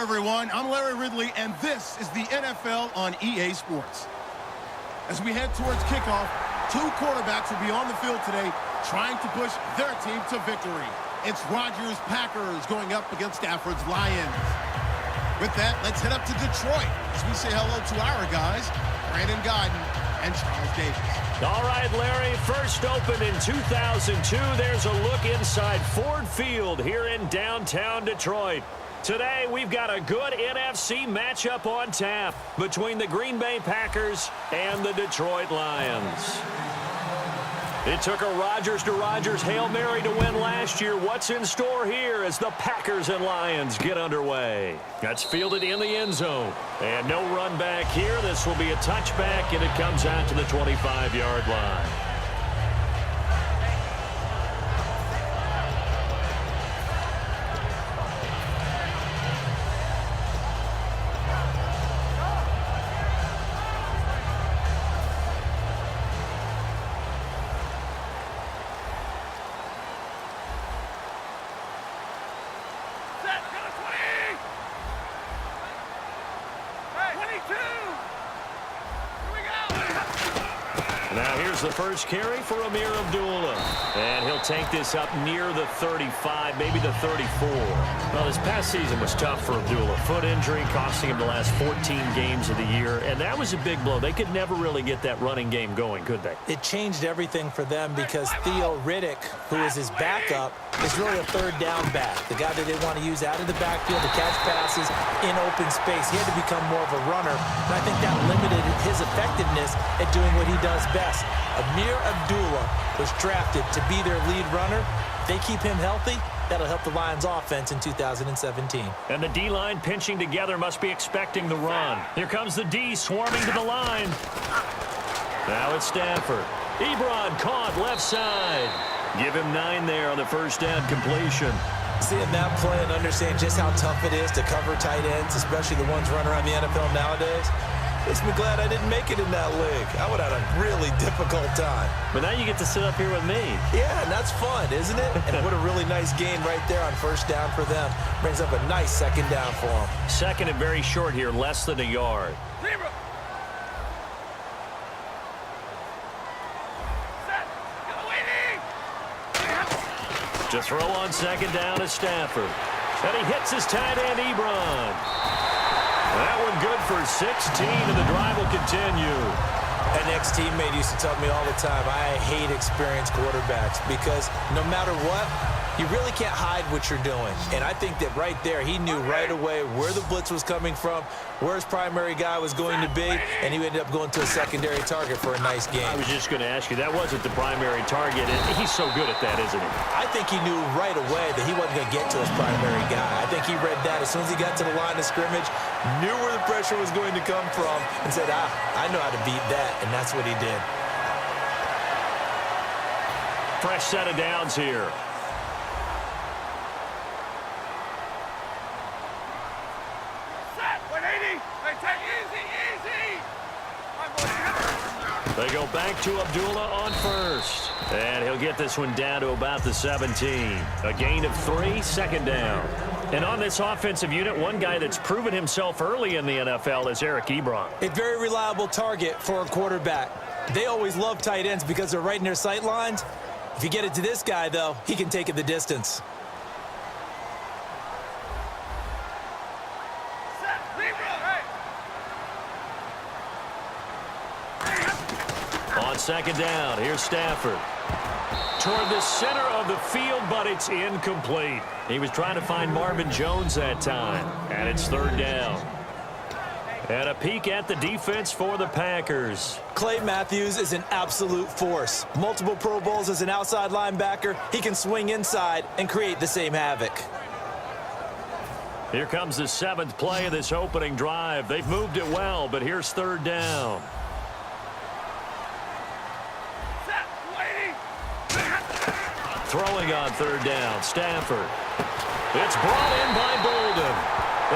everyone. I'm Larry Ridley, and this is the NFL on EA Sports. As we head towards kickoff, two quarterbacks will be on the field today trying to push their team to victory. It's Rodgers' Packers going up against Stafford's Lions. With that, let's head up to Detroit as we say hello to our guys, Brandon Guyton and Charles Davis. All right, Larry, first opened in 2002. There's a look inside Ford Field here in downtown Detroit. Today, we've got a good NFC matchup on tap between the Green Bay Packers and the Detroit Lions. It took a Rodgers-to-Rodgers Hail Mary to win last year. What's in store here as the Packers and Lions get underway? That's fielded in the end zone. And no run back here. This will be a touchback, and it comes out to the 25-yard line. Now here's the first carry for Amir Abdullah. And he'll take this up near the 35, maybe the 34. Well, this past season was tough for Abdullah. Foot injury costing him the last 14 games of the year. And that was a big blow. They could never really get that running game going, could they? It changed everything for them because Theo Riddick, who is his backup, is really a third down back. The guy that they want to use out of the backfield to catch passes in open space. He had to become more of a runner. And I think that limited his effectiveness at doing what he does best. Amir Abdullah was drafted to be their lead runner. If they keep him healthy, that'll help the Lions offense in 2017. And the D-line pinching together must be expecting the run. Here comes the D swarming to the line. Now it's Stafford. Ebron caught left side. Give him 9 there on the first down completion. Seeing that play and understand just how tough it is to cover tight ends, especially the ones running around the NFL nowadays, makes me glad I didn't make it in that league. I would have had a really difficult time. But now you get to sit up here with me. Yeah, and that's fun, isn't it? And what a really nice gain right there on first down for them. Brings up a nice second down for them. Second and very short here, less than a yard. To throw on second down is Stafford. And he hits his tight end, Ebron. That one good for 16, and the drive will continue. An ex-teammate used to tell me all the time, I hate experienced quarterbacks because no matter what, you really can't hide what you're doing. And I think that right there, he knew right away where the blitz was coming from, where his primary guy was going to be, and he ended up going to a secondary target for a nice game. I was just going to ask you, that wasn't the primary target, and he's so good at that, isn't he? I think he knew right away that he wasn't going to get to his primary guy. I think he read that as soon as he got to the line of scrimmage, knew where the pressure was going to come from, and said, I know how to beat that, and that's what he did. Fresh set of downs here. They go back to Abdullah on first. And he'll get this one down to about the 17. A gain of 3, second down. And on this offensive unit, one guy that's proven himself early in the NFL is Eric Ebron. A very reliable target for a quarterback. They always love tight ends because they're right in their sight lines. If you get it to this guy, though, he can take it the distance. On second down, here's Stafford. Toward the center of the field, but it's incomplete. He was trying to find Marvin Jones that time, and it's third down. And a peek at the defense for the Packers. Clay Matthews is an absolute force. Multiple Pro Bowls as an outside linebacker. He can swing inside and create the same havoc. Here comes the 7th play of this opening drive. They've moved it well, but here's third down. Throwing on third down, Stafford. It's brought in by Bolden.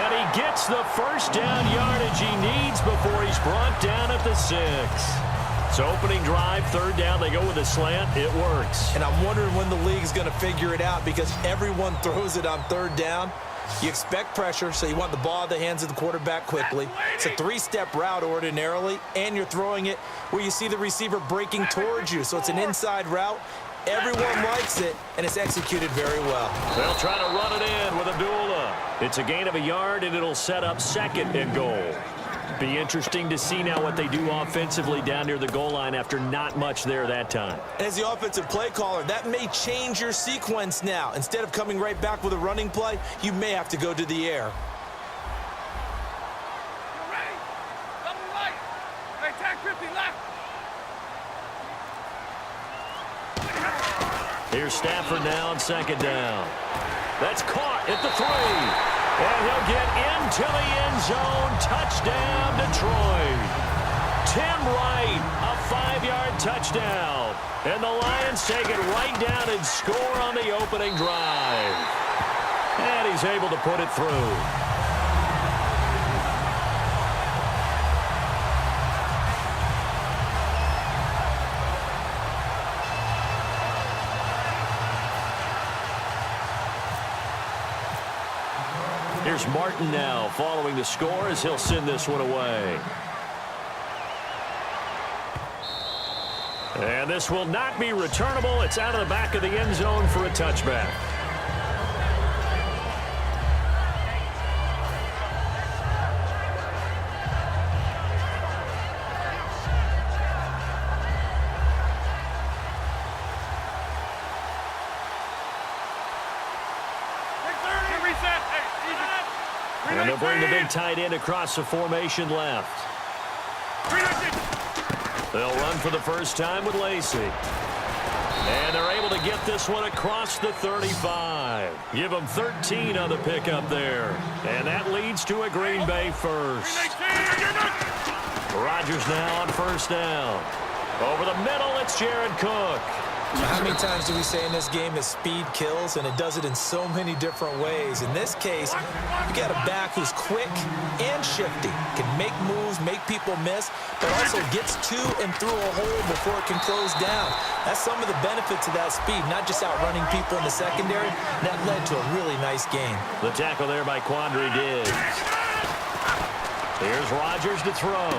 And he gets the first down yardage he needs before he's brought down at the 6. So opening drive, third down, they go with a slant. It works. And I'm wondering when the league's going to figure it out because everyone throws it on third down. You expect pressure, so you want the ball in the hands of the quarterback quickly. It's a three-step route ordinarily, and you're throwing it where you see the receiver breaking towards you. So it's an inside route. Everyone likes it, and it's executed very well. They'll try to run it in with Abdullah. It's a gain of a yard, and it'll set up 2nd and goal. Be interesting to see now what they do offensively down near the goal line after not much there that time. As the offensive play caller, that may change your sequence now. Instead of coming right back with a running play, you may have to go to the air. Ready? Double right. Hey, tag 50 left. Here's Stafford now on 2nd down. That's caught at the 3. And he'll get into the end zone. Touchdown, Detroit. Tim Wright, a 5-yard touchdown. And the Lions take it right down and score on the opening drive. And he's able to put it through. Here's Martin now following the score as he'll send this one away. And this will not be returnable. It's out of the back of the end zone for a touchback. And they'll bring the big tight end across the formation left. They'll run for the first time with Lacey. And they're able to get this one across the 35. Give them 13 on the pickup there. And that leads to a Green Bay first. Rodgers now on 1st down. Over the middle, it's Jared Cook. How many times do we say in this game that speed kills, and it does it in so many different ways? In this case, you got a back who's quick and shifty, can make moves, make people miss, but also gets to and through a hole before it can close down. That's some of the benefits of that speed, not just outrunning people in the secondary. That led to a really nice game. The tackle there by Quandre Diggs. Here's Rodgers to throw.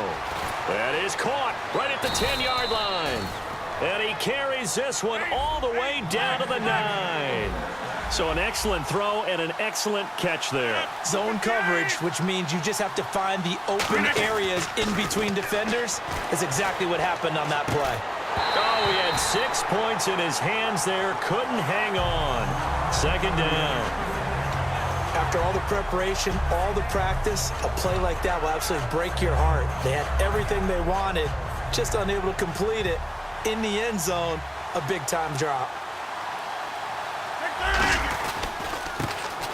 That is caught right at the 10-yard line. And he carries this one all the way down to the 9. So an excellent throw and an excellent catch there. Zone coverage, which means you just have to find the open areas in between defenders, is exactly what happened on that play. Oh, he had 6 points in his hands there. Couldn't hang on. 2nd down. After all the preparation, all the practice, a play like that will absolutely break your heart. They had everything they wanted, just unable to complete it. In the end zone, a big-time drop.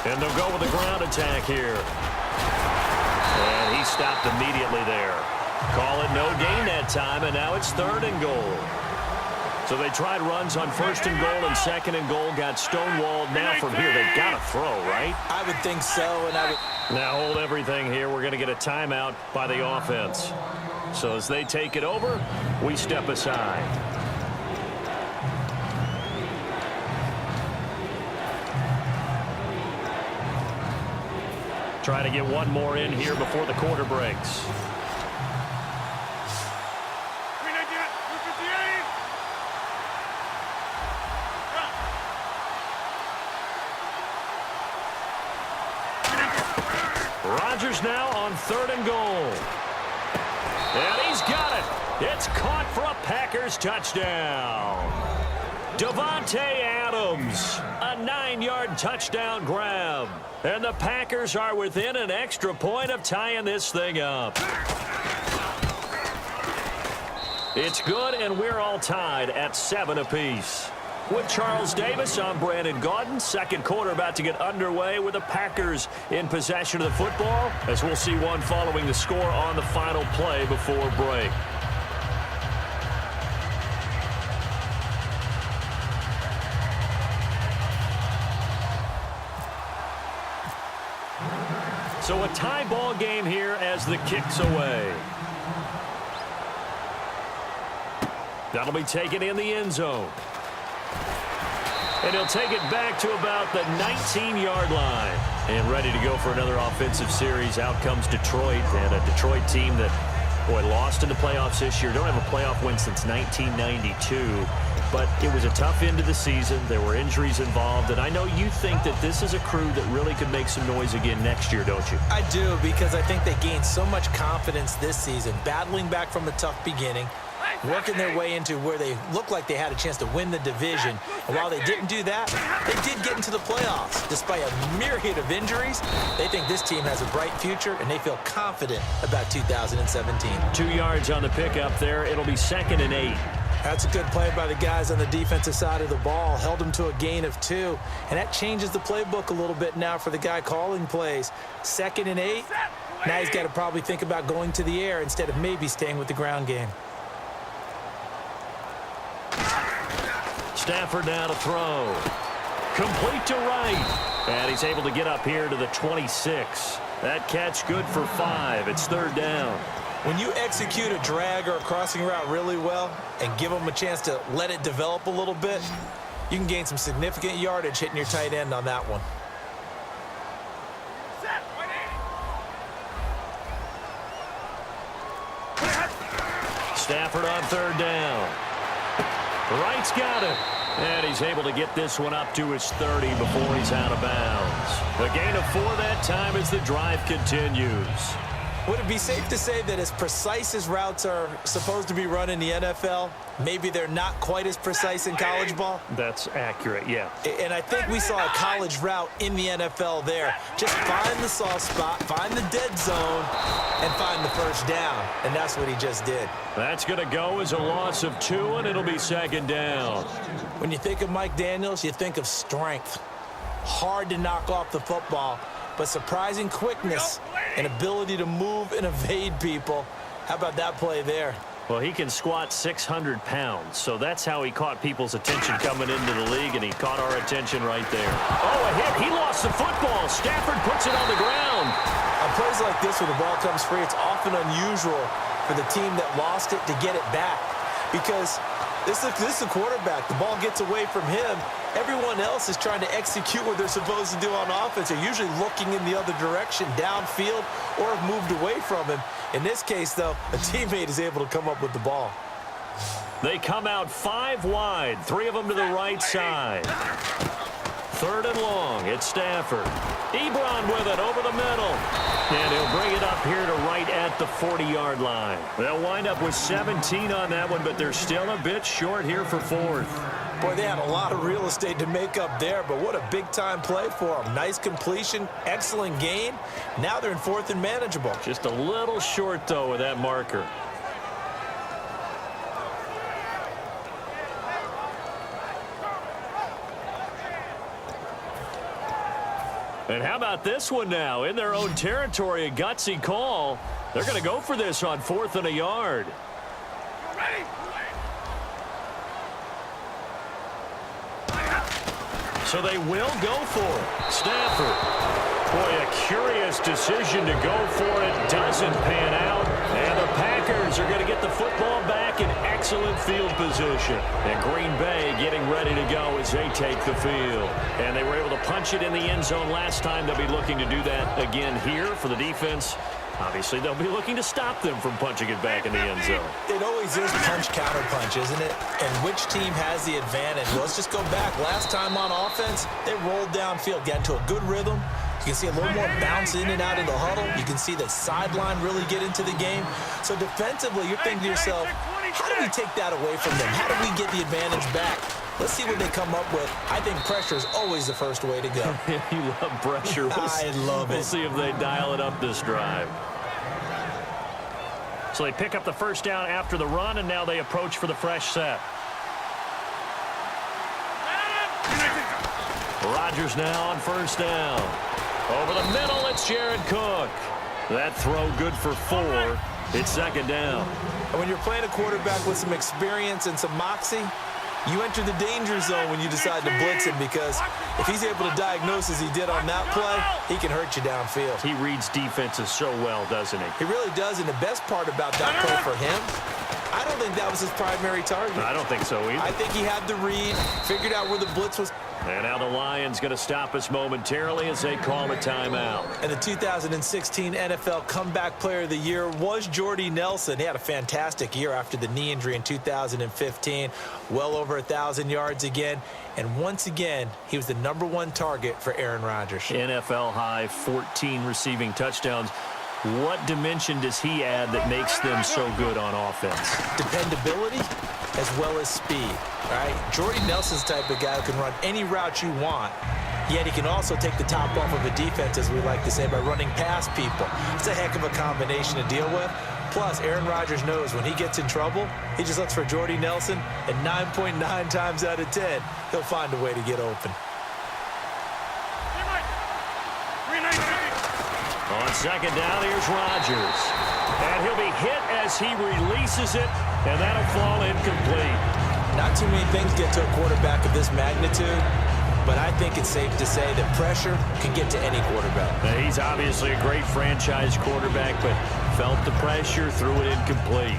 And they'll go with the ground attack here. And he stopped immediately there. Call it no gain that time, and now it's 3rd and goal. So they tried runs on 1st and goal and 2nd and goal, got stonewalled. Now from here, they've got to throw, right? I would think so, and I would... Now hold everything here. We're going to get a timeout by the offense. So as they take it over, we step aside. Try to get one more in here before the quarter breaks. Rodgers now on 3rd and goal. And he's got it. It's caught for a Packers touchdown. Davante Adams, a 9-yard touchdown grab. And the Packers are within an extra point of tying this thing up. It's good, and we're all tied at 7 apiece. With Charles Davis, I'm Brandon Gaudin. 2nd quarter about to get underway with the Packers in possession of the football, as we'll see one following the score on the final play before break. So a tie ball game here as the kick's away. That'll be taken in the end zone. And he'll take it back to about the 19-yard line. And ready to go for another offensive series. Out comes Detroit, and a Detroit team that, boy, lost in the playoffs this year. Don't have a playoff win since 1992. But it was a tough end of the season. There were injuries involved. And I know you think that this is a crew that really could make some noise again next year, don't you? I do, because I think they gained so much confidence this season, battling back from a tough beginning, working their way into where they looked like they had a chance to win the division. And while they didn't do that, they did get into the playoffs. Despite a myriad of injuries, they think this team has a bright future, and they feel confident about 2017. 2 yards on the pickup there. It'll be 2nd and 8. That's a good play by the guys on the defensive side of the ball. Held them to a gain of 2. And that changes the playbook a little bit now for the guy calling plays. 2nd and 8. Now he's got to probably think about going to the air instead of maybe staying with the ground game. Stafford now to throw. Complete to right. And he's able to get up here to the 26. That catch good for 5. It's 3rd down. When you execute a drag or a crossing route really well and give them a chance to let it develop a little bit, you can gain some significant yardage hitting your tight end on that one. Stafford on 3rd down. Wright's got it. And he's able to get this one up to his 30 before he's out of bounds. A gain of 4 that time as the drive continues. Would it be safe to say that as precise as routes are supposed to be run in the NFL, maybe they're not quite as precise in college ball? That's accurate, yeah. And I think we saw a college route in the NFL there. Just find the soft spot, find the dead zone, and find the first down. And that's what he just did. That's going to go as a loss of 2, and it'll be 2nd down. When you think of Mike Daniels, you think of strength. Hard to knock off the football, but surprising quickness and ability to move and evade people. How about that play there? Well, he can squat 600 pounds, so that's how he caught people's attention coming into the league, and he caught our attention right there. Oh, a hit. He lost the football. Stafford puts it on the ground. On plays like this where the ball comes free, it's often unusual for the team that lost it to get it back, because this is a quarterback. The ball gets away from him. Everyone else is trying to execute what they're supposed to do on offense. They're usually looking in the other direction, downfield, or have moved away from him. In this case, though, a teammate is able to come up with the ball. They come out 5 wide, 3 of them to the right side. 3rd and long. It's Stafford. Ebron with it over the middle. And he'll bring it up here to right at the 40-yard line. They'll wind up with 17 on that one, but they're still a bit short here for 4th. Boy, they had a lot of real estate to make up there, but what a big-time play for them. Nice completion, excellent gain. Now they're in 4th and manageable. Just a little short, though, with that marker. And how about this one now? In their own territory, a gutsy call. They're going to go for this on 4th and a yard. So they will go for it. Stafford. Boy, a curious decision to go for it. Doesn't pan out. And the Packers are going to get the football back in excellent field position. And Green Bay getting ready to go as they take the field. And they were able to punch it in the end zone last time. They'll be looking to do that again here for the defense. Obviously, they'll be looking to stop them from punching it back in the end zone. It always is punch-counter-punch, isn't it? And which team has the advantage? Well, let's just go back. Last time on offense, they rolled downfield, got into a good rhythm. You can see a little more bounce in and out of the huddle. You can see the sideline really get into the game. So defensively, you're thinking to yourself, how do we take that away from them? How do we get the advantage back? Let's see what they come up with. I think pressure is always the first way to go. You love pressure. I love it. We'll see if they dial it up this drive. So they pick up the first down after the run, and now they approach for the fresh set. Rodgers now on 1st down. Over the middle, it's Jared Cook. That throw good for 4. It's 2nd down. And when you're playing a quarterback with some experience and some moxie, you enter the danger zone when you decide to blitz him, because if he's able to diagnose as he did on that play, he can hurt you downfield. He reads defenses so well, doesn't he? He really does, and the best part about that play for him, I don't think that was his primary target. I don't think so either. I think he had the read, figured out where the blitz was And now the Lions going to stop us momentarily as they call a timeout. And the 2016 NFL Comeback Player of the Year was Jordy Nelson. He had a fantastic year after the knee injury in 2015. Well over 1,000 yards again. And once again, he was the #1 target for Aaron Rodgers. NFL high 14 receiving touchdowns. What dimension does he add that makes them so good on offense? Dependability as well as speed. All right, Jordy Nelson's type of guy who can run any route you want, yet he can also take the top off of a defense, as we like to say, by running past people. It's a heck of a combination to deal with. Plus, Aaron Rodgers knows when he gets in trouble, he just looks for Jordy Nelson, and 9.9 times out of 10, he'll find a way to get open. On second down, here's Rodgers. And he'll be hit as he releases it, and that'll fall incomplete. Not too many things get to a quarterback of this magnitude, but I think it's safe to say that pressure can get to any quarterback. Now, he's obviously a great franchise quarterback, but felt the pressure, threw it incomplete.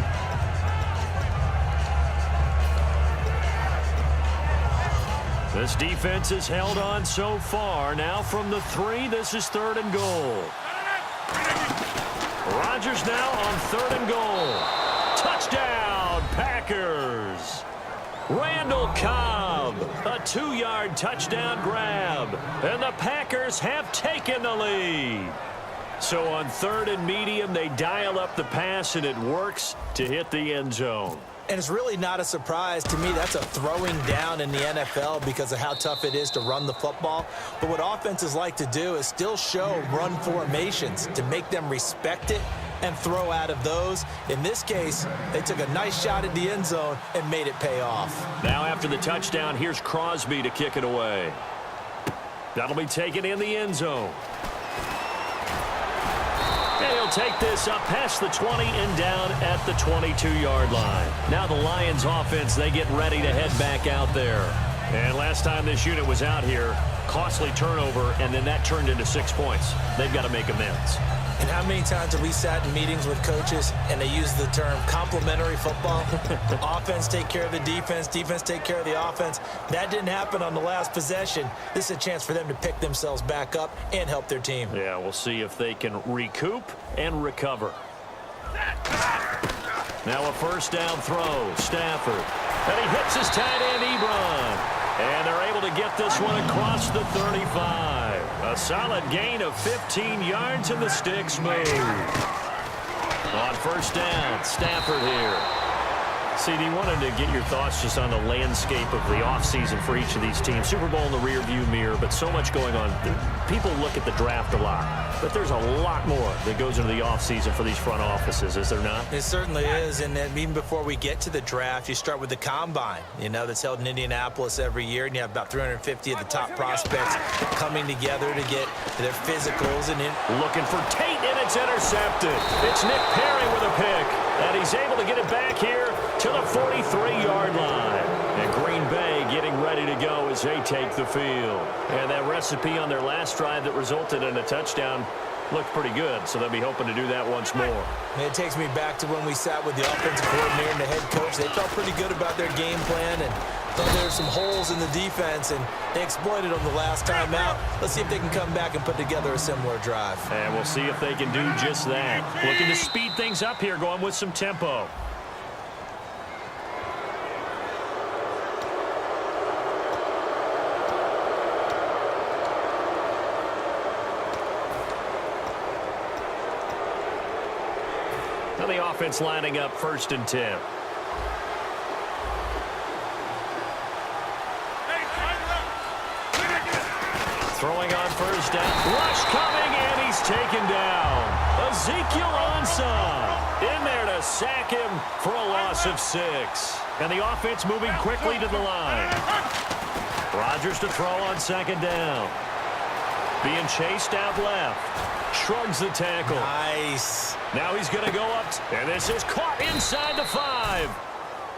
This defense has held on so far. Now from the 3, this is 3rd and goal. Rodgers now on 3rd and goal. Touchdown, Packers. Randall Cobb, a 2-yard touchdown grab. And the Packers have taken the lead. So on 3rd and medium, they dial up the pass, and it works to hit the end zone. And it's really not a surprise to me. That's a throwing down in the NFL because of how tough it is to run the football. But what offenses like to do is still show run formations to make them respect it and throw out of those. In this case, they took a nice shot at the end zone and made it pay off. Now after the touchdown, here's Crosby to kick it away. That'll be taken in the end zone. And he'll take this up past the 20 and down at the 22-yard line. Now the Lions offense, they get ready to head back out there. And last time this unit was out here, costly turnover, and then that turned into 6 points. They've got to make amends. And how many times have we sat in meetings with coaches and they use the term complementary football? Offense take care of the defense, defense take care of the offense. That didn't happen on the last possession. This is a chance for them to pick themselves back up and help their team. Yeah, we'll see if they can recoup and recover. Now a first down throw, Stafford. And he hits his tight end, Ebron. And they're able to get this one across the 35. A solid gain of 15 yards, and the sticks move. On first down, Stafford here. CD, wanted to get your thoughts just on the landscape of the offseason for each of these teams. Super Bowl in the rearview mirror, but so much going on. People look at the draft a lot, but there's a lot more that goes into the offseason for these front offices, is there not? It certainly is, and then even before we get to the draft, you start with the Combine, that's held in Indianapolis every year, and you have about 350 of the top prospects coming together to get their physicals. And looking for Tate, and it's intercepted. It's Nick Perry with a pick, and he's able to get it back here to the 43-yard line. And Green Bay getting ready to go as they take the field. And that recipe on their last drive that resulted in a touchdown looked pretty good, so they'll be hoping to do that once more. It takes me back to when we sat with the offensive coordinator and the head coach. They felt pretty good about their game plan and thought there were some holes in the defense, and they exploited them the last time out. Let's see if they can come back and put together a similar drive. And we'll see if they can do just that. Looking to speed things up here, going with some tempo. Now the offense lining up 1st and 10. Throwing on first down. Rush coming, and he's taken down. Ezekiel Ansah in there to sack him for a loss of 6. And the offense moving quickly to the line. Rodgers to throw on 2nd down. Being chased out left. Shrugs the tackle. Nice. Now he's going to go up, and this is caught inside the 5.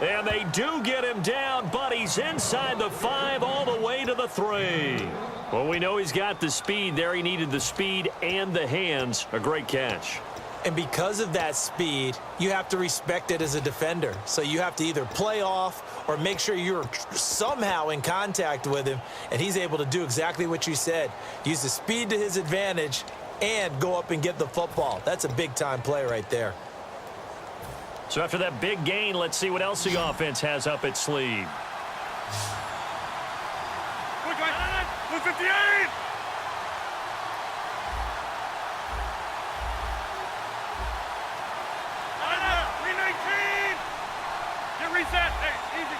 And they do get him down, but he's inside the 5 all the way to the 3. Well, we know he's got the speed there. He needed the speed and the hands. A great catch. And because of that speed, you have to respect it as a defender. So you have to either play off or make sure you're somehow in contact with him, and he's able to do exactly what you said. Use the speed to his advantage and go up and get the football. That's a big-time play right there. So after that big gain, let's see what else the offense has up its sleeve. 158! Reset. Hey, easy.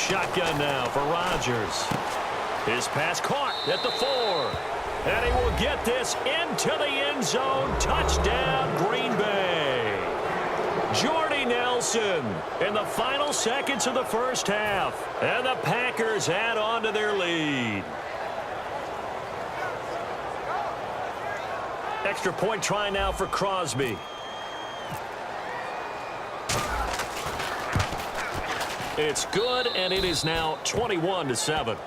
Shotgun now for Rodgers. His pass caught at the 4. And he will get this into the end zone. Touchdown, Green Bay. Jordy Nelson in the final seconds of the first half. And the Packers add on to their lead. Extra point try now for Crosby. It's good, and it is now 21-7.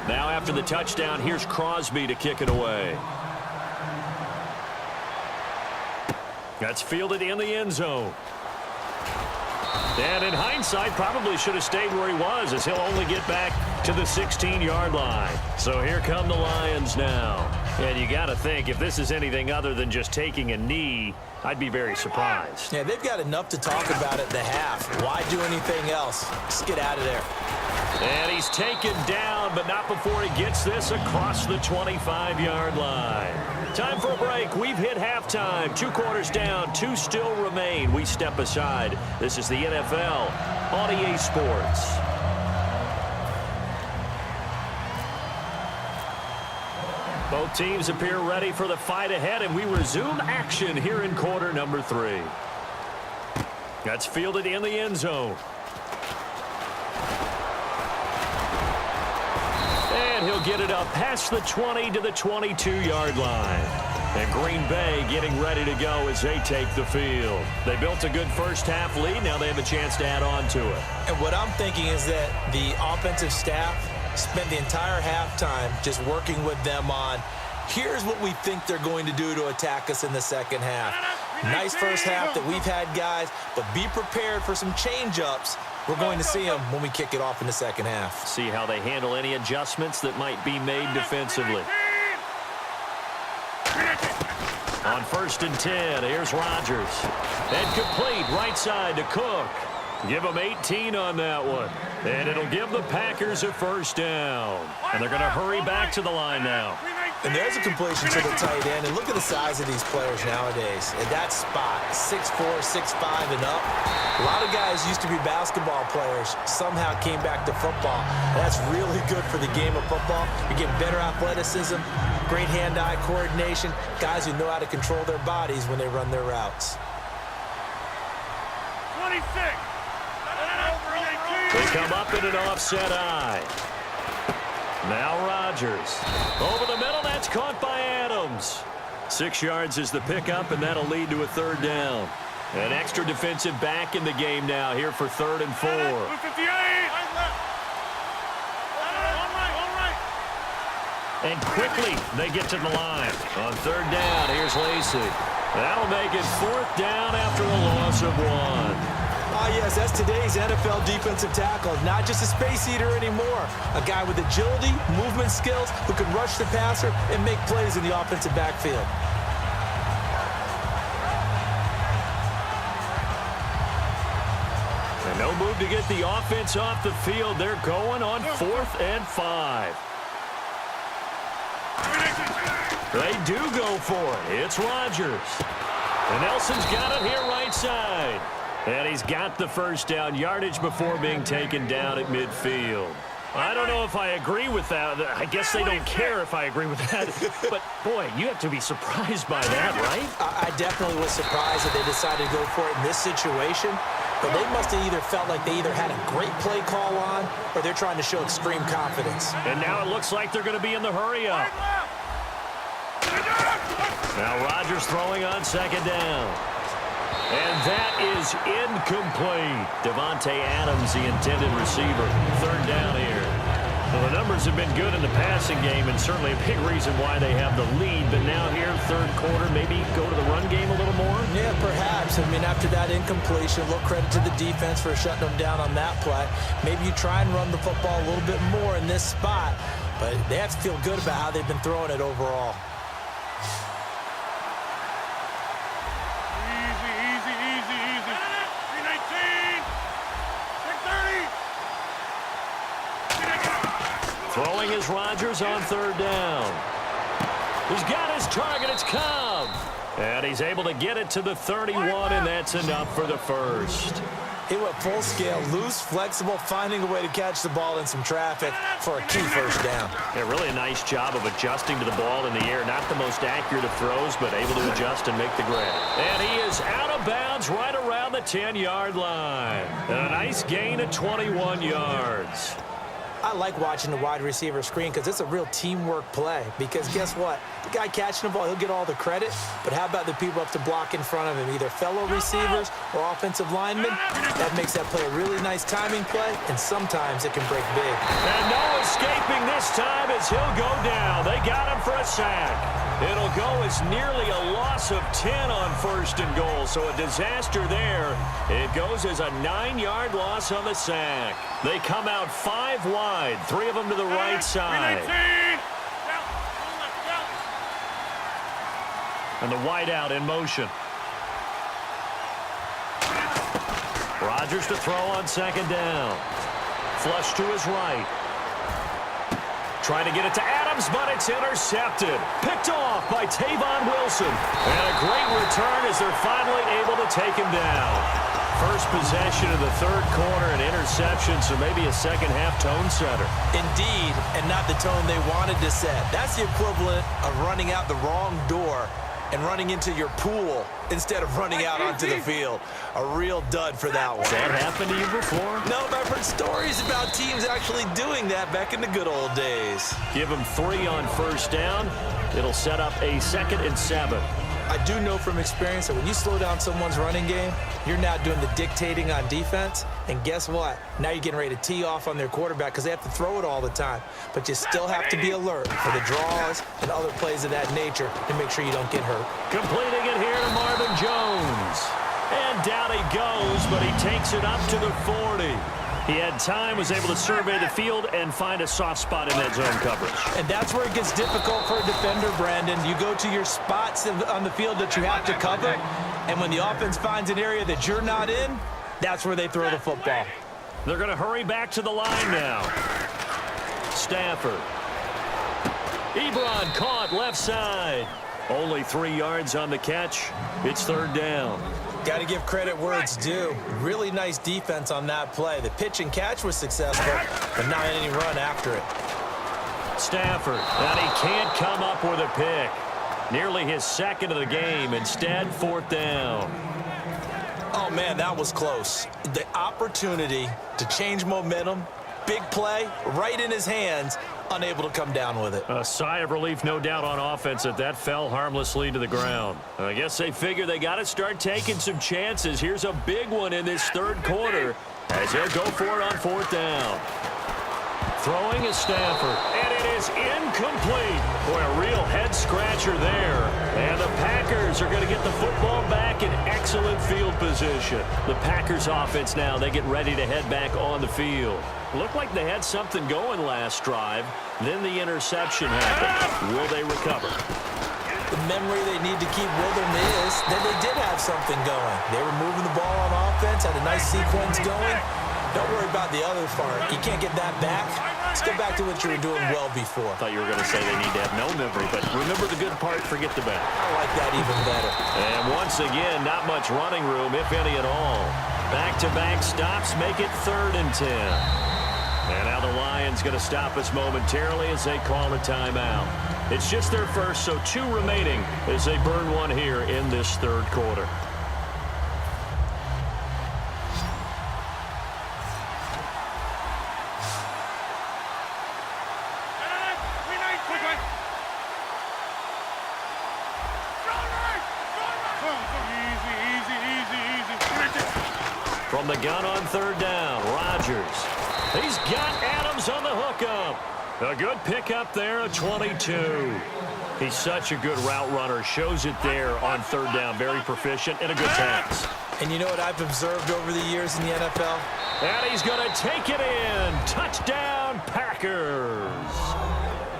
Now after the touchdown, here's Crosby to kick it away. That's fielded in the end zone. And in hindsight, probably should have stayed where he was, as he'll only get back to the 16-yard line. So here come the Lions now. And you got to think, if this is anything other than just taking a knee, I'd be very surprised. Yeah, they've got enough to talk about at the half. Why do anything else? Just get out of there. And he's taken down, but not before he gets this across the 25-yard line. Time for a break. We've hit halftime. 2 quarters down, 2 still remain. We step aside. This is the NFL on EA Sports. Both teams appear ready for the fight ahead, and we resume action here in quarter number 3. That's fielded in the end zone. And he'll get it up past the 20 to the 22-yard line. And Green Bay getting ready to go as they take the field. They built a good first-half lead. Now they have a chance to add on to it. And what I'm thinking is that the offensive staff spent the entire halftime just working with them on, here's what we think they're going to do to attack us in the second half. Nice first half that we've had, guys, but be prepared for some change-ups. We're going to see them when we kick it off in the second half. See how they handle any adjustments that might be made defensively. On 1st and 10, here's Rodgers. And complete right side to Cook. Give them 18 on that one. And it'll give the Packers a first down. And they're going to hurry back to the line now. And there's a completion to the tight end. And look at the size of these players nowadays. At that spot, 6'4", 6'5", and up. A lot of guys used to be basketball players, somehow came back to football. That's really good for the game of football. You're getting better athleticism, great hand-eye coordination, guys who know how to control their bodies when they run their routes. 26. They come up in an offset eye. Now Rodgers. Over the middle, that's caught by Adams. 6 yards is the pickup, and that'll lead to a 3rd down. An extra defensive back in the game now here for 3rd and 4. 58. And quickly they get to the line. On 3rd down, here's Lacy. That'll make it 4th down after a loss of 1. Ah, yes, that's today's NFL defensive tackle. Not just a space eater anymore. A guy with agility, movement skills, who can rush the passer and make plays in the offensive backfield. And no move to get the offense off the field. They're going on 4th and 5. They do go for it. It's Rodgers. And Nelson's got it here right side. And he's got the first down, yardage before being taken down at midfield. I don't know if I agree with that. I guess they don't care if I agree with that. But, boy, you have to be surprised by that, right? I definitely was surprised that they decided to go for it in this situation. but they must have either felt like they either had a great play call on or they're trying to show extreme confidence. And now it looks like they're going to be in the hurry-up. Now Rodgers throwing on second down. And that is incomplete. Devontae Adams, the intended receiver. Third down here. Well, the numbers have been good in the passing game, and certainly a big reason why they have the lead. But now here, third quarter, maybe go to the run game a little more? Yeah, perhaps. I mean, after that incompletion, a little credit to the defense for shutting them down on that play. Maybe you try and run the football a little bit more in this spot, but they have to feel good about how they've been throwing it overall. Easy. 319. 630. Throwing is Rodgers on third down. He's got his target. It's Cobb. And he's able to get it to the 31, and that's enough for the first. He went full scale, loose, flexible, finding a way to catch the ball in some traffic for a key first down. Yeah, really a nice job of adjusting to the ball in the air. Not the most accurate of throws, but able to adjust and make the grab. And he is out of bounds right around the 10-yard line. And a nice gain of 21 yards. I like watching the wide receiver screen because it's a real teamwork play. Because guess what? The guy catching the ball, he'll get all the credit. But how about the people up to block in front of him, either fellow receivers or offensive linemen? That makes that play a really nice timing play, and sometimes it can break big. And no escaping this time as he'll go down. They got him for a sack. It'll go as nearly a loss of 10 on first and goal. So a disaster there. It goes as a 9-yard loss on the sack. They come out 5 wide, 3 of them to the right side. And the wideout in motion. Rodgers to throw on second down. Flush to his right. Trying to get it to Adams, but it's intercepted. Picked off by Tavon Wilson. And a great return as they're finally able to take him down. First possession of the third quarter, an interception, so maybe a second-half tone setter. Indeed, and not the tone they wanted to set. That's the equivalent of running out the wrong door and running into your pool instead of running out onto the field. A real dud for that one. Has that happened to you before? No, but I've heard stories about teams actually doing that back in the good old days. Give them 3 on first down. It'll set up a 2nd and 7. I do know from experience that when you slow down someone's running game, you're now doing the dictating on defense. And guess what? Now you're getting ready to tee off on their quarterback because they have to throw it all the time. But you still have to be alert for the draws and other plays of that nature to make sure you don't get hurt. Completing it here to Marvin Jones. And down he goes, but he takes it up to the 40. He had time, was able to survey the field and find a soft spot in that zone coverage. And that's where it gets difficult for a defender, Brandon. You go to your spots on the field that you have to cover, and when the offense finds an area that you're not in, that's where they throw the football. They're going to hurry back to the line now. Stafford. Ebron caught left side. Only 3 yards on the catch. It's third down. Got to give credit where it's due. Really nice defense on that play. The pitch and catch was successful, but not any run after it. Stafford, and he can't come up with a pick. Nearly his 2nd of the game. Instead, 4th down. Oh, man, that was close. The opportunity to change momentum, big play, right in his hands, unable to come down with it. A sigh of relief, no doubt, on offense that fell harmlessly to the ground. I guess they figure they got to start taking some chances. Here's a big one in this third quarter as he'll go for it on 4th down. Throwing is Stafford, and it is incomplete. Boy, a real head-scratcher there. And the Packers are going to get the football back in excellent field position. The Packers offense now, they get ready to head back on the field. Looked like they had something going last drive. Then the interception happened. Will they recover? The memory they need to keep with them is that they did have something going. They were moving the ball on offense, had a nice sequence going. Don't worry about the other part. You can't get that back. Let's go back to what you were doing well before. I thought you were going to say they need to have no memory, but remember the good part, forget the bad. I like that even better. And once again, not much running room, if any at all. Back-to-back stops make it 3rd and 10. And now the Lions going to stop us momentarily as they call a timeout. It's just their first, so 2 remaining as they burn one here in this third quarter. From the gun on third down, Rodgers. He's got Adams on the hookup. A good pickup there, a 22. He's such a good route runner. Shows it there on third down. Very proficient and a good pass. And you know what I've observed over the years in the NFL? And he's going to take it in. Touchdown, Packers.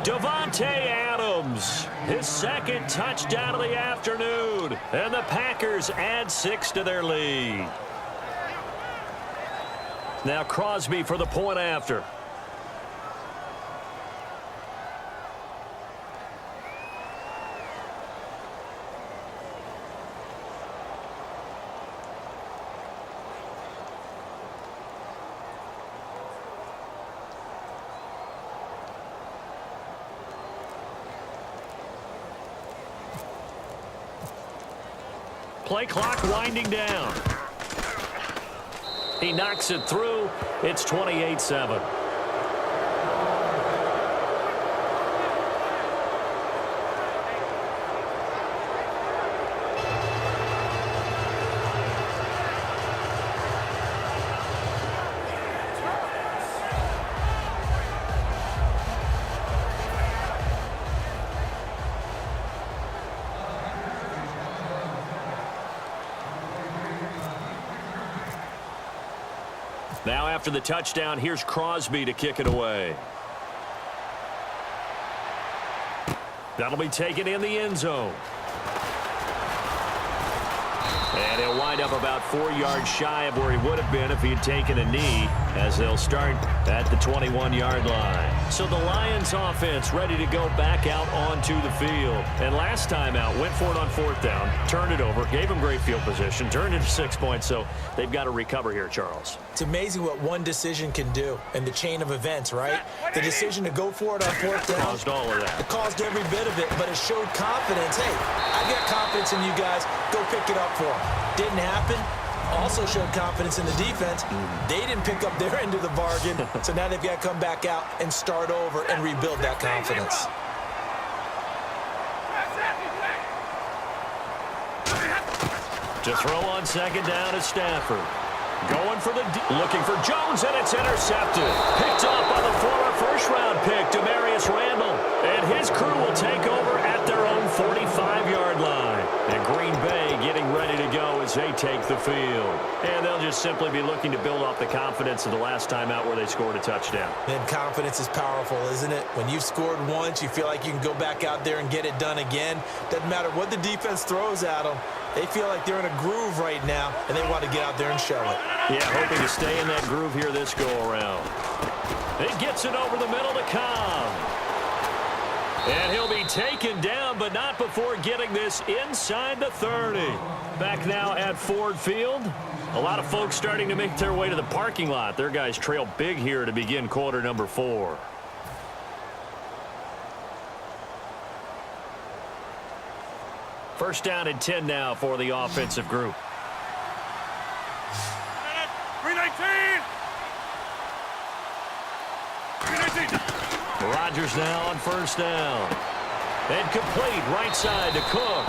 Davante Adams, his second touchdown of the afternoon. And the Packers add 6 to their lead. Now Crosby for the point after. Play clock winding down. He knocks it through. It's 28-7. Now after the touchdown, here's Crosby to kick it away. That'll be taken in the end zone. And he'll wind up about 4 yards shy of where he would have been if he had taken a knee, as they'll start at the 21-yard line. So the Lions offense ready to go back out onto the field. And last time out, went for it on fourth down, turned it over, gave him great field position, turned it to 6 points, so they've got to recover here, Charles. It's amazing what one decision can do in the chain of events, right? The decision to go for it on fourth down. Caused all of that. It caused every bit of it, but it showed confidence. Hey, I've got confidence in you guys. Go pick it up for them. Didn't happen. Also showed confidence in the defense. They didn't pick up their end of the bargain, so now they've got to come back out and start over and rebuild that confidence. To throw on second down is Stafford. Going for the looking for Jones, and it's intercepted. Picked up by the former first-round pick, Demarius Randall. And his crew will take over at their own 45-yard line. And Green Bay getting ready to go as they take the field. And they'll just simply be looking to build off the confidence of the last time out where they scored a touchdown. And confidence is powerful, isn't it? When you've scored once, you feel like you can go back out there and get it done again. Doesn't matter what the defense throws at them. They feel like they're in a groove right now, and they want to get out there and show it. Yeah, hoping to stay in that groove here this go-around. It gets it over the middle to Cobb. And he'll be taken down, but not before getting this inside the 30. Back now at Ford Field. A lot of folks starting to make their way to the parking lot. Their guys trail big here to begin quarter number 4. First down and 10 now for the offensive group. 319. Rodgers now on first down. And complete right side to Cook.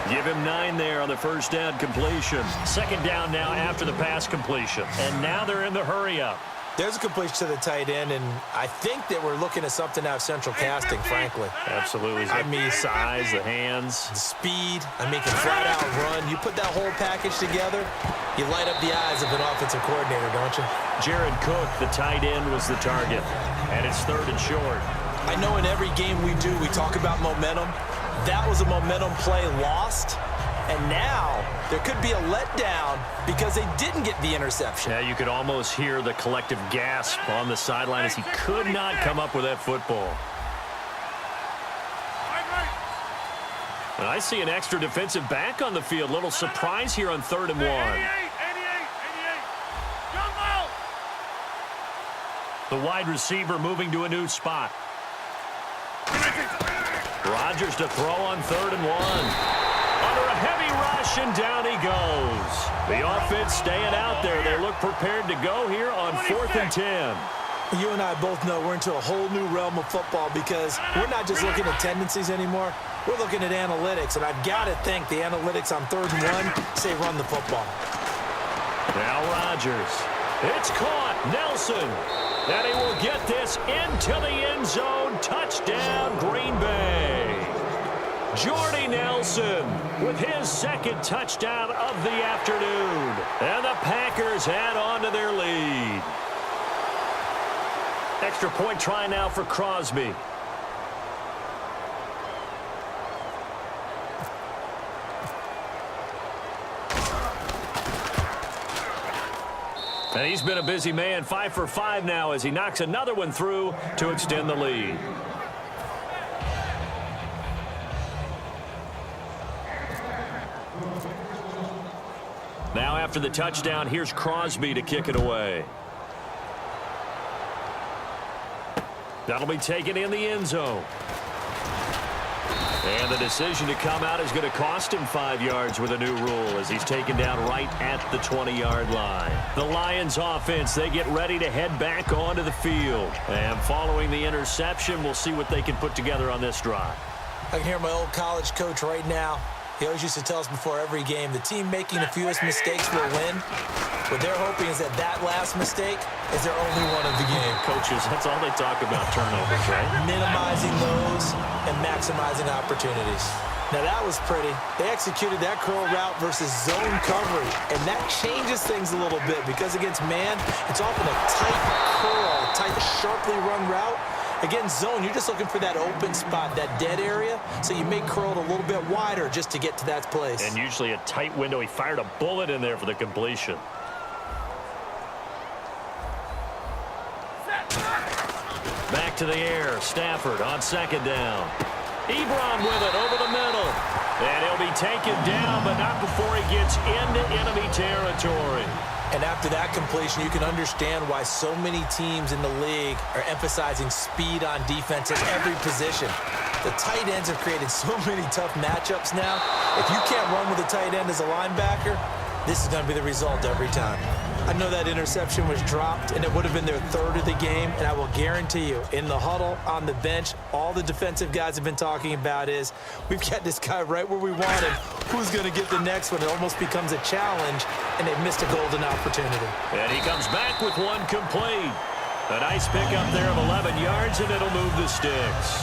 Give him 9 there on the first down completion. Second down now after the pass completion. And now they're in the hurry-up. There's a completion to the tight end, and I think that we're looking at something out of central casting, frankly. Absolutely. I mean, size, the hands. The speed. I mean, can flat out run. You put that whole package together, you light up the eyes of an offensive coordinator, don't you? Jared Cook, the tight end, was the target. And it's third and short. I know in every game we do, we talk about momentum. That was a momentum play lost. And now there could be a letdown because they didn't get the interception. Yeah, you could almost hear the collective gasp on the sideline as he could not come up with that football. And I see an extra defensive back on the field. Little surprise here on 3rd and 1. 88. The wide receiver moving to a new spot. Rodgers to throw on 3rd and 1. Under a heavy rush, and down he goes. The offense staying out there. They look prepared to go here on 4th and 10. You and I both know we're into a whole new realm of football because we're not just looking at tendencies anymore. We're looking at analytics, and I've got to think the analytics on 3rd and 1 say run the football. Now Rodgers. It's caught. Nelson. And he will get this into the end zone. Touchdown, Green Bay. Jordy Nelson with his second touchdown of the afternoon. And the Packers add on to their lead. Extra point try now for Crosby. And he's been a busy man, 5 for 5 now as he knocks another one through to extend the lead. Now after the touchdown, here's Crosby to kick it away. That'll be taken in the end zone. And the decision to come out is going to cost him 5 yards with a new rule as he's taken down right at the 20-yard line. The Lions offense, they get ready to head back onto the field. And following the interception, we'll see what they can put together on this drive. I can hear my old college coach right now. He always used to tell us before every game, the team making the fewest mistakes will win. What they're hoping is that that last mistake is their only one of the game. Coaches, that's all they talk about, turnovers, right? Minimizing those and maximizing opportunities. Now, that was pretty. They executed that curl route versus zone coverage, and that changes things a little bit because against man, it's often a tight curl, tight, sharply run route. Against zone, you're just looking for that open spot, that dead area, so you may curl it a little bit wider just to get to that place. And usually a tight window. He fired a bullet in there for the completion. Back to the air. Stafford on second down. Ebron with it over the middle. And he'll be taken down, but not before he gets into enemy territory. And after that completion, you can understand why so many teams in the league are emphasizing speed on defense at every position. The tight ends have created so many tough matchups now. If you can't run with a tight end as a linebacker, this is going to be the result every time. I know that interception was dropped, and it would have been their third of the game, and I will guarantee you, in the huddle, on the bench, all the defensive guys have been talking about is, we've got this guy right where we want him. Who's going to get the next one? It almost becomes a challenge, and they've missed a golden opportunity. And he comes back with one complete. A nice pickup there of 11 yards, and it'll move the sticks.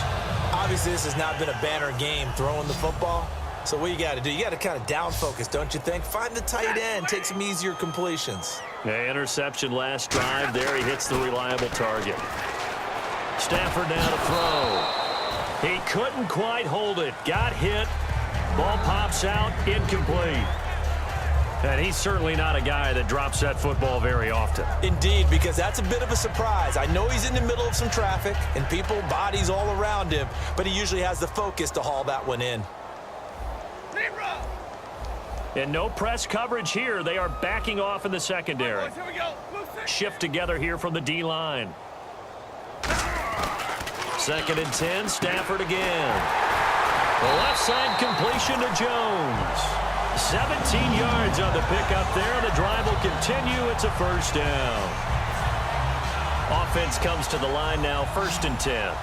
Obviously, this has not been a banner game throwing the football. So what you got to do, you got to kind of down focus, don't you think? Find the tight end, take some easier completions. Yeah, interception last drive. There he hits the reliable target. Stafford now to throw. He couldn't quite hold it. Got hit. Ball pops out, incomplete. And he's certainly not a guy that drops that football very often. Indeed, because that's a bit of a surprise. I know he's in the middle of some traffic and people, bodies all around him, but he usually has the focus to haul that one in. And no press coverage here. They are backing off in the secondary. Here we go. Shift together here from the D-line. 2nd and 10, Stafford again. The left side completion to Jones. 17 yards on the pickup there. The drive will continue. It's a first down. Offense comes to the line now, 1st and 10.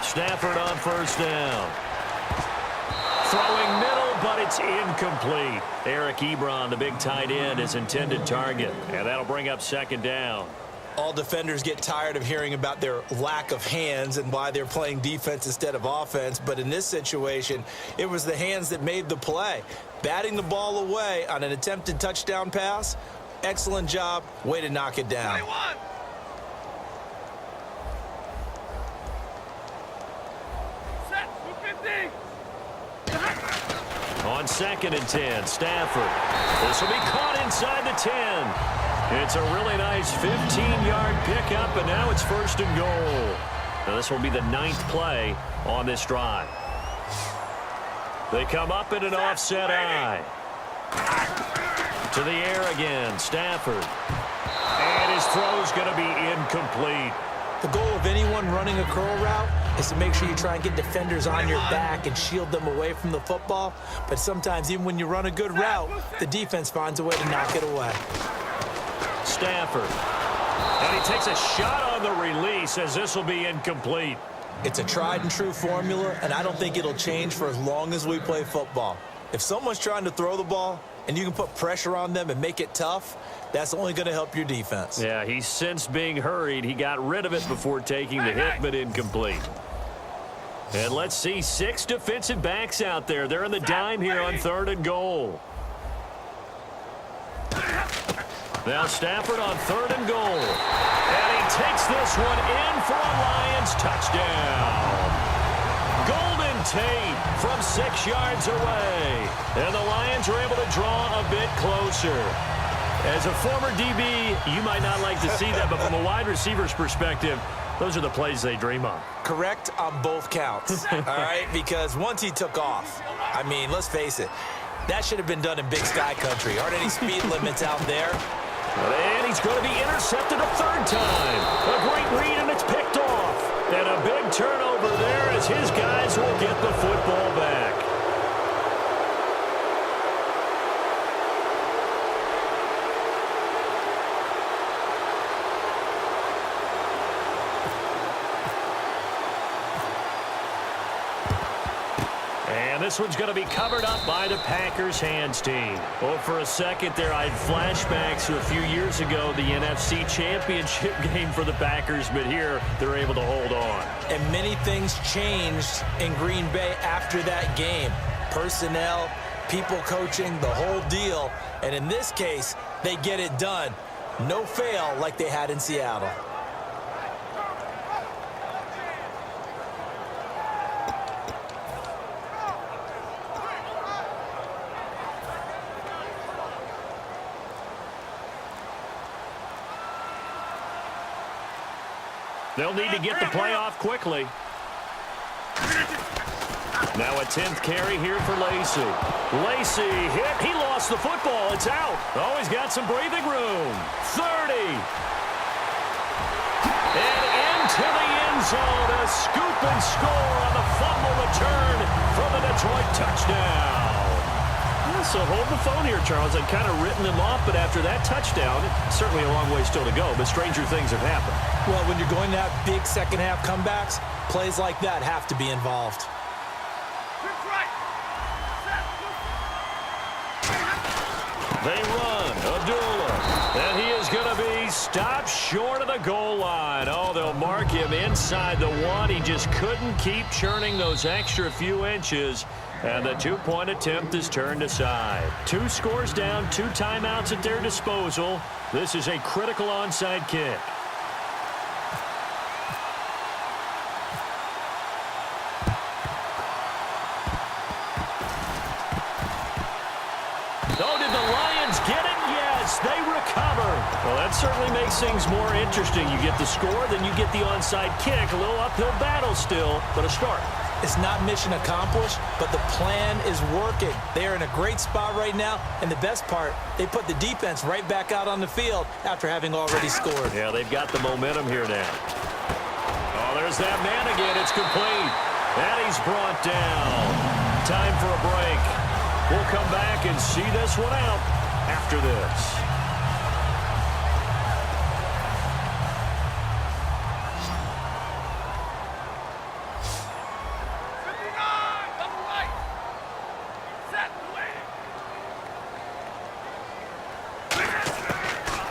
Stafford on first down. Throwing middle, but it's incomplete. Eric Ebron, the big tight end, his intended target. And that'll bring up 2nd down. All defenders get tired of hearing about their lack of hands and why they're playing defense instead of offense. But in this situation, it was the hands that made the play. Batting the ball away on an attempted touchdown pass. Excellent job. Way to knock it down. 21. On 2nd and 10, Stafford. This will be caught inside the 10. It's a really nice 15-yard pickup, and now it's 1st and goal. Now this will be the 9th play on this drive. They come up in an offset eye. To the air again, Stafford. And his throw's going to be incomplete. The goal of anyone running a curl route is to make sure you try and get defenders on your back and shield them away from the football. But sometimes, even when you run a good route, the defense finds a way to knock it away. Stafford. And he takes a shot on the release as this will be incomplete. It's a tried and true formula, and I don't think it'll change for as long as we play football. If someone's trying to throw the ball and you can put pressure on them and make it tough, that's only going to help your defense. Yeah, he sensed being hurried. He got rid of it before taking the hit, but incomplete. And let's see, 6 defensive backs out there. They're in the dime here on 3rd and goal. Now Stafford on 3rd and goal. And he takes this one in for a Lions touchdown. Golden Tate from 6 yards away. And the Lions are able to draw a bit closer. As a former DB, you might not like to see that, but from a wide receiver's perspective, those are the plays they dream of. Correct on both counts, all right? Because once he took off, I mean, let's face it, that should have been done in Big Sky Country. Aren't any speed limits out there? And he's going to be intercepted a 3rd time. A great read, and it's picked off. And a big turnover there as his guys will get the football back. And this one's going to be covered up by the Packers hands team. Well, for a second there, I had flashbacks to a few years ago, the NFC Championship game for the Packers, but here they're able to hold on. And many things changed in Green Bay after that game. Personnel, people coaching, the whole deal. And in this case, they get it done. No fail like they had in Seattle. They'll need to get the play off quickly. Now a 10th carry here for Lacy. Lacy hit. He lost the football. It's out. Oh, he's got some breathing room. 30. And into the end zone. A scoop and score on the fumble return for the Detroit touchdown. So hold the phone here, Charles. I'd kind of written them off, but after that touchdown, certainly a long way still to go, but stranger things have happened. Well, when you're going to have big second-half comebacks, plays like that have to be involved. They run. Abdullah. And he is going to be stopped short of the goal line. Oh, they'll mark him inside the 1. He just couldn't keep churning those extra few inches. And the 2-point attempt is turned aside. 2 scores down, 2 timeouts at their disposal. This is a critical onside kick. Oh, did the Lions get it? Yes, they recover. Well, that certainly makes things more interesting. You get the score, then you get the onside kick. A little uphill battle still, but a start. It's not mission accomplished, but the plan is working. They are in a great spot right now, and the best part, they put the defense right back out on the field after having already scored. Yeah, they've got the momentum here now. Oh, there's that man again. It's complete. And he's brought down. Time for a break. We'll come back and see this one out after this.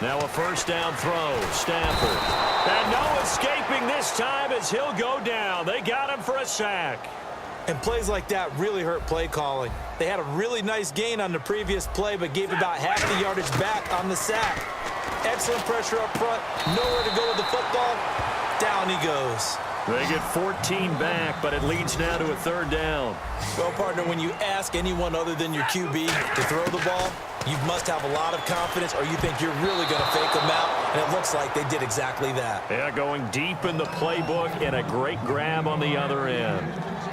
Now a first down throw. Stafford. And no escaping this time as he'll go down. They got him for a sack. And plays like that really hurt play calling. They had a really nice gain on the previous play, but gave about half the yardage back on the sack. Excellent pressure up front. Nowhere to go with the football. Down he goes. They get 14 back, but it leads now to a 3rd down. Well, partner, when you ask anyone other than your QB to throw the ball, you must have a lot of confidence, or you think you're really going to fake them out, and it looks like they did exactly that. Yeah, going deep in the playbook and a great grab on the other end.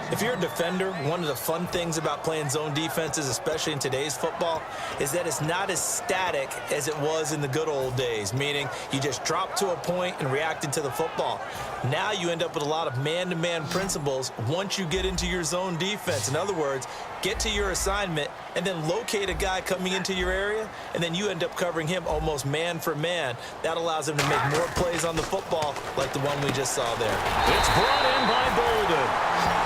If you're a defender, one of the fun things about playing zone defenses, especially in today's football, is that it's not as static as it was in the good old days, meaning you just dropped to a point and reacted to the football. Now you end up with a lot of man-to-man principles once you get into your zone defense. In other words, get to your assignment and then locate a guy coming into your area, and then you end up covering him almost man for man. That allows him to make more plays on the football like the one we just saw there. It's brought in by Bolden.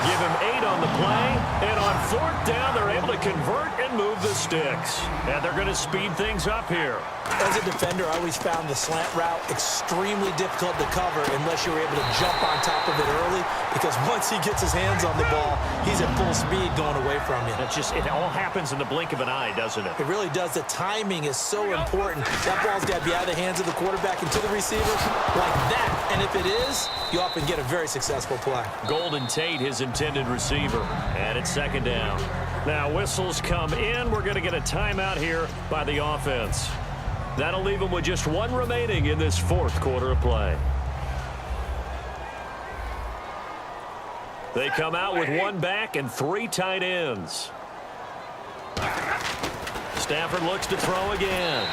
Give him 8 on the play, and on 4th down, they're able to convert and move the sticks. And they're going to speed things up here. As a defender, I always found the slant route extremely difficult to cover unless you're able to jump on top of it early, because once he gets his hands on the ball, he's at full speed going away from you. It all happens in the blink of an eye, doesn't it? It really does. The timing is so important. That ball's got to be out of the hands of the quarterback and to the receiver like that. And if it is, you often get a very successful play. Golden Tate, his intended receiver. And it's 2nd down. Now whistles come in. We're going to get a timeout here by the offense. That'll leave them with just 1 remaining in this 4th quarter of play. They come out with 1 back and 3 tight ends. Stafford looks to throw again.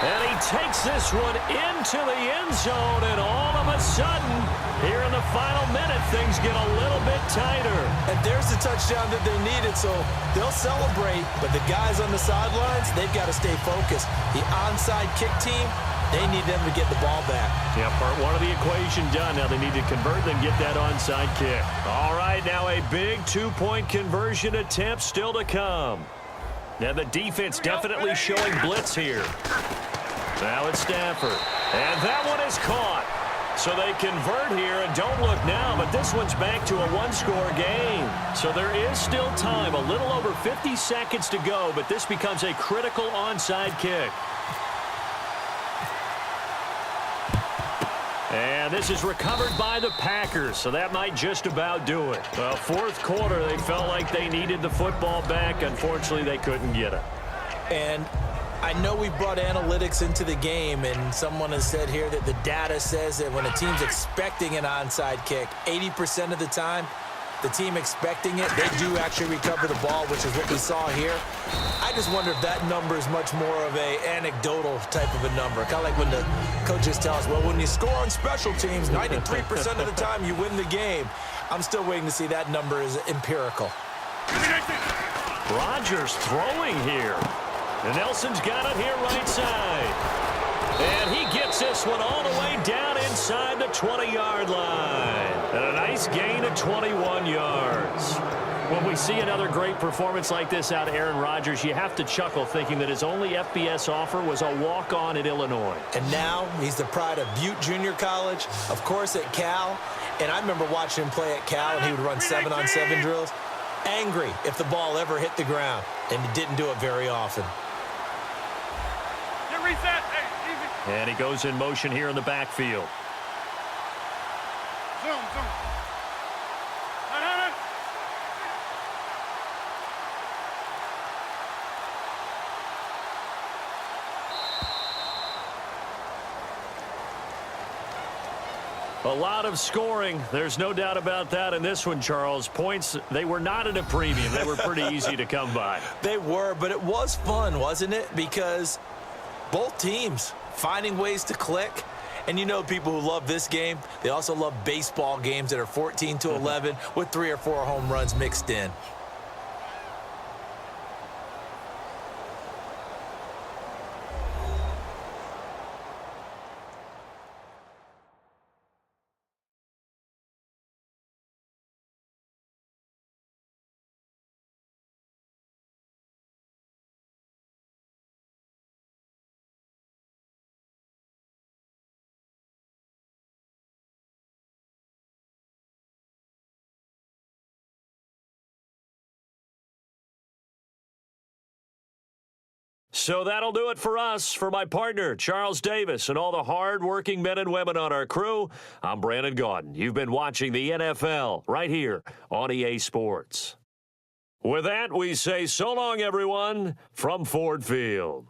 And he takes this one into the end zone, and all of a sudden, here in the final minute, things get a little bit tighter. And there's the touchdown that they needed, so they'll celebrate, but the guys on the sidelines, they've got to stay focused. The onside kick team, they need them to get the ball back. Yeah, part 1 of the equation done. Now they need to convert, then get that onside kick. All right, now a big 2-point conversion attempt still to come. Now the defense definitely showing blitz here. Now it's Stafford. And that one is caught. So they convert here, and don't look now, but this one's back to a 1-score game. So there is still time, a little over 50 seconds to go, but this becomes a critical onside kick. And this is recovered by the Packers, so that might just about do it. Well, 4th quarter, they felt like they needed the football back. Unfortunately, they couldn't get it. And I know we brought analytics into the game, and someone has said here that the data says that when a team's expecting an onside kick, 80% of the time, the team expecting it, they do actually recover the ball, which is what we saw here. I just wonder if that number is much more of a anecdotal type of a number. Kind of like when the coaches tell us, well, when you score on special teams, 93% of the time you win the game. I'm still waiting to see that number is empirical. Rodgers throwing here. And Nelson's got it here right side. And he gets this one all the way down inside the 20-yard line. And a nice gain of 21 yards. When we see another great performance like this out of Aaron Rodgers, you have to chuckle thinking that his only FBS offer was a walk-on at Illinois. And now he's the pride of Butte Junior College, of course at Cal. And I remember watching him play at Cal, and he would run 7-on-7 drills. Angry if the ball ever hit the ground, and he didn't do it very often. Reset. And he goes in motion here in the backfield. Zoom. A lot of scoring. There's no doubt about that in this one, Charles. Points, they were not at a premium. They were pretty easy to come by. They were, but it was fun, wasn't it? Because both teams finding ways to click. And you know people who love this game, they also love baseball games that are 14-11 with 3 or 4 home runs mixed in. So that'll do it for us. For my partner, Charles Davis, and all the hard-working men and women on our crew, I'm Brandon Gaudin. You've been watching the NFL right here on EA Sports. With that, we say so long, everyone, from Ford Field.